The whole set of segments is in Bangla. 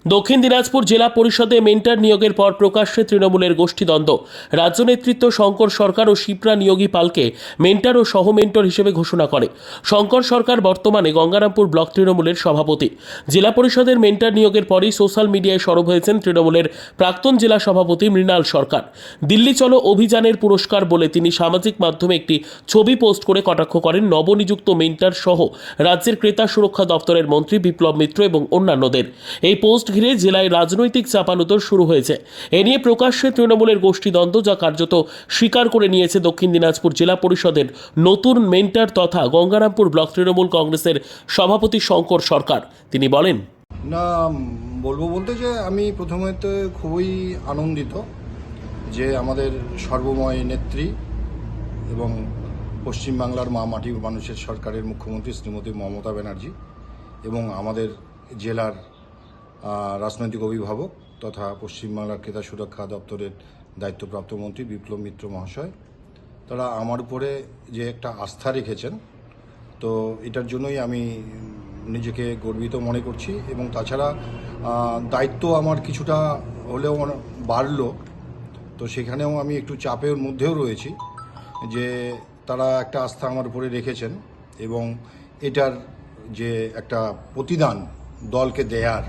দক্ষিণ দিনাজপুর জেলা পরিষদে মেন্টর নিয়োগের পর প্রকাশ্যে তৃণমূলের গোষ্ঠীদ্বন্দ্ব। রাজ্য নেতৃত্ব শঙ্কর সরকার ও শিপ্রা নিয়োগী পালকে মেন্টর ও সহ মেন্টর হিসেবে ঘোষণা করে। শঙ্কর সরকার বর্তমানে গঙ্গারামপুর ব্লক তৃণমূলের সভাপতি। জেলা পরিষদের মেন্টর নিয়োগের পরই সোশ্যাল মিডিয়ায় সরব হয়েছেন তৃণমূলের প্রাক্তন জেলা সভাপতি মৃণাল সরকার। দিল্লি চলো অভিযানের পুরস্কার বলে তিনি সামাজিক মাধ্যমে একটি ছবি পোস্ট করে কটাক্ষ করেন নবনিযুক্ত মেন্টর সহ রাজ্যের ক্রেতা সুরক্ষা দপ্তরের মন্ত্রী বিপ্লব মিত্র এবং অন্যান্যদের। এই পোস্ট ঘিরে জেলায় রাজনৈতিক চাপানুতর শুরু হয়েছে। এ নিয়ে প্রকাশ্যে তৃণমূলের গোষ্ঠীদ্বন্দ্ব, যা কার্যত স্বীকার করে নিয়েছে দক্ষিণ দিনাজপুর জেলা পরিষদের নতুন মেন্টর তথা গঙ্গারামপুর ব্লক তৃণমূল কংগ্রেসের সভাপতি শঙ্কর সরকার। তিনি বলেন, না, বলবো বলতে যে আমি প্রথমত খুবই আনন্দিত যে আমাদের সর্বময় নেত্রী এবং পশ্চিমবাংলার মা মাটি মানুষের সরকারের মুখ্যমন্ত্রী শ্রীমতী মমতা ব্যানার্জি এবং আমাদের জেলার রাজনৈতিক অভিভাবক তথা পশ্চিমবাংলার ক্রেতা সুরক্ষা দপ্তরের দায়িত্বপ্রাপ্ত মন্ত্রী বিপ্লব মিত্র মহাশয়, তারা আমার উপরে যে একটা আস্থা রেখেছেন, তো এটার জন্যই আমি নিজেকে গর্বিত মনে করছি। এবং তাছাড়া দায়িত্ব আমার কিছুটা হলেও বাড়লো, তো সেখানেও আমি একটু চাপের মধ্যেও রয়েছি যে তারা একটা আস্থা আমার উপরে রেখেছেন এবং এটার যে একটা প্রতিদান দলকে দেয়ার,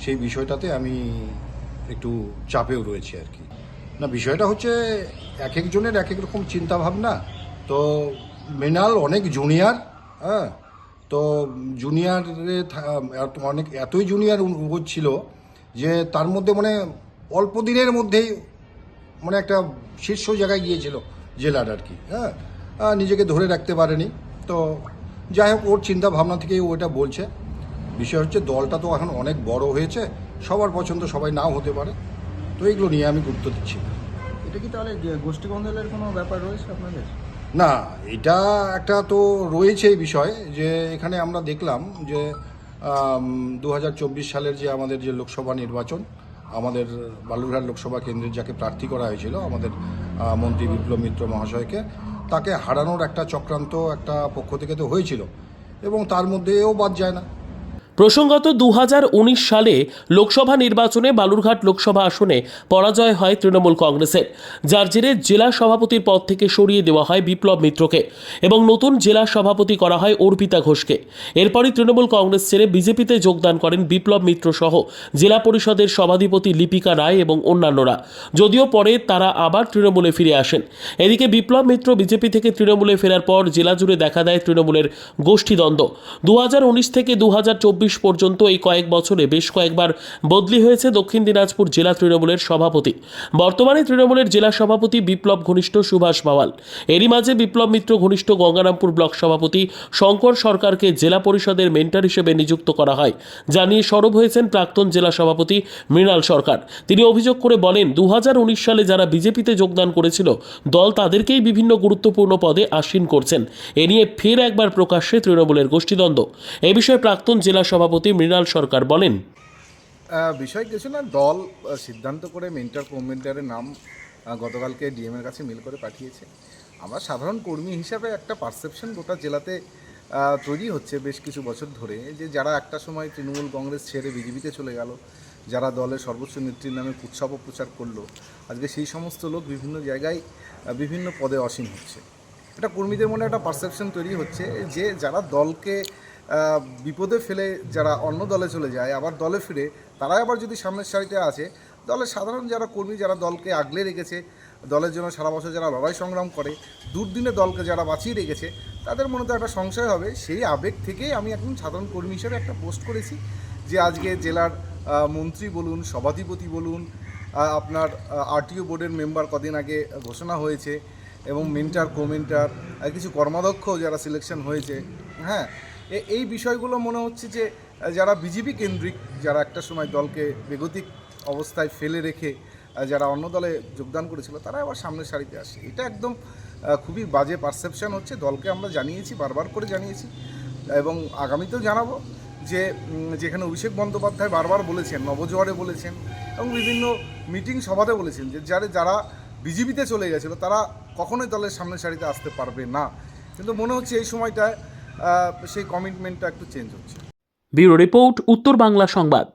সেই বিষয়টাতে আমি একটু চাপেও রয়েছি আর কি। না, বিষয়টা হচ্ছে এক একজনের এক এক রকম চিন্তাভাবনা। তো মৃণাল অনেক জুনিয়র, হ্যাঁ, তো জুনিয়রে অনেক এতই জুনিয়র হচ্ছিল যে তার মধ্যে মানে অল্প দিনের মধ্যেই মানে একটা শীর্ষ জায়গায় গিয়েছিল জেলার আর কি, হ্যাঁ, নিজেকে ধরে রাখতে পারেনি। তো যাই হোক, ওর চিন্তা ভাবনা থেকেই ও এটা বলছে। বিষয় হচ্ছে দলটা তো এখন অনেক বড় হয়েছে, সবার পছন্দ সবাই নাও হতে পারে, তো এগুলো নিয়ে আমি গুরুত্ব দিচ্ছি। এটা কি তাহলে গোষ্ঠী কন্দলের কোনো ব্যাপার রয়েছে আপনাদের? না, এটা একটা তো রয়েছেই বিষয় যে এখানে আমরা দেখলাম যে 2024 সালের যে আমাদের যে লোকসভা নির্বাচন, আমাদের বালুরঘাট লোকসভা কেন্দ্রের যাকে প্রার্থী করা হয়েছিল আমাদের মন্ত্রী বিপ্লব মিত্র মহাশয়কে, তাকে হারানোর একটা চক্রান্ত একটা পক্ষ থেকে তো হয়েছিল এবং তার মধ্যে এও বাদ যায় না। প্রসঙ্গত 2019 সালে লোকসভা নির্বাচনে বালুরঘাট লোকসভা আসনে পরাজয় হয় তৃণমূল কংগ্রেসের, যার জেরে জেলা সভাপতির পদ থেকে সরিয়ে দেওয়া হয় বিপ্লব মিত্রকে এবং নতুন জেলা সভাপতি করা হয় অর্পিতা ঘোষকে। এরপরই তৃণমূল কংগ্রেস ছেড়ে বিজেপিতে যোগদান করেন বিপ্লব মিত্র সহ জেলা পরিষদের সভাধিপতি লিপিকা রায় এবং অন্যান্যরা, যদিও পরে তারা আবার তৃণমূলে ফিরে আসেন। এদিকে বিপ্লব মিত্র বিজেপি থেকে তৃণমূলে ফেরার পর জেলা জুড়ে দেখা দেয় তৃণমূলের গোষ্ঠীদ্বন্দ্ব। 2019 থেকে 2024 পর্যন্ত এই কয়েক বছরে বেশ কয়েকবার বদলি হয়েছে দক্ষিণ দিনাজপুর জেলা তৃণমূলের সভাপতি। বর্তমানে তৃণমূলের জেলা সভাপতি বিপ্লব ঘনিষ্ঠ সুভাষ বাওয়াল। এরই মাঝে বিপ্লব মিত্র ঘনিষ্ঠ গঙ্গারামপুর ব্লক সভাপতি শঙ্কর সরকারকে জেলা পরিষদের মেন্টর হিসেবে নিযুক্ত করা হয়, যা নিয়ে সরব হয়েছেন প্রাক্তন জেলা সভাপতি মৃণাল সরকার। তিনি অভিযোগ করে বলেন, 2019 সালে যারা বিজেপিতে যোগদান করেছিল দল তাদেরকেই বিভিন্ন গুরুত্বপূর্ণ পদে আসীন করছেন। এ নিয়ে ফের একবার প্রকাশ্যে তৃণমূলের গোষ্ঠীদ্বন্দ্ব। এ বিষয়ে প্রাক্তন জেলা সভাপতি মৃণাল সরকার বলেন, বিষয় কিছু না, দল সিদ্ধান্ত করে মেন্টর মেন্টরের নাম গতকালকে ডিএমের কাছে মেল করে পাঠিয়েছে। আমরা সাধারণ কর্মী হিসাবে একটা পারসেপশন গোটা জেলাতে তৈরি হচ্ছে বেশ কিছু বছর ধরে, যে যারা একটা সময় তৃণমূল কংগ্রেস ছেড়ে বিজেপিতে চলে গেল, যারা দলের সর্বোচ্চ নেত্রীর নামে কুৎসা অপপ্রচার করলো, আজকে সেই সমস্ত লোক বিভিন্ন জায়গায় বিভিন্ন পদে আসীন হচ্ছে। এটা কর্মীদের মনে একটা পারসেপশন তৈরি হচ্ছে যে যারা দলকে বিপদে ফেলে যারা অন্য দলে চলে যায়, আবার দলে ফিরে তারাই আবার যদি সামনের সারিতে আছে, দলের সাধারণ যারা কর্মী যারা দলকে আগলে রেখেছে, দলের জন্য সারা বছর যারা লড়াই সংগ্রাম করে, দুর্দিনে দলকে যারা বাঁচিয়ে রেখেছে, তাদের মনে তো একটা সংশয় হবে। সেই আবেগ থেকেই আমি একজন সাধারণ কর্মী হিসেবে একটা পোস্ট করেছি যে আজকে জেলার মন্ত্রী বলুন, সভাধিপতি বলুন, আপনার আরটিও বোর্ডের মেম্বার কদিন আগে ঘোষণা হয়েছে এবং মেন্টার কোমেন্টার কিছু কর্মাধ্যক্ষ যারা সিলেকশন হয়েছে, হ্যাঁ, এই বিষয়গুলো মনে হচ্ছে যে যারা বিজেপি কেন্দ্রিক, যারা একটা সময় দলকে বেগতিক অবস্থায় ফেলে রেখে যারা অন্য দলে যোগদান করেছিল, তারা আবার সামনের সারিতে আসে। এটা একদম খুবই বাজে পারসেপশন হচ্ছে। দলকে আমরা জানিয়েছি, বারবার করে জানিয়েছি এবং আগামীতেও জানাবো যে যেখানে অভিষেক বন্দ্যোপাধ্যায় বারবার বলেছেন, নবজোয়ারে বলেছেন এবং বিভিন্ন মিটিং সভাতে বলেছেন যে যারা বিজেপিতে চলে গেছিলো তারা কখনোই দলের সামনের সারিতে আসতে পারবে না, কিন্তু মনে হচ্ছে এই সময়টায় সেই কমিটমেন্টটা একটু চেঞ্জ হচ্ছে। ব্যুরো রিপোর্ট, উত্তর বাংলা সংবাদ।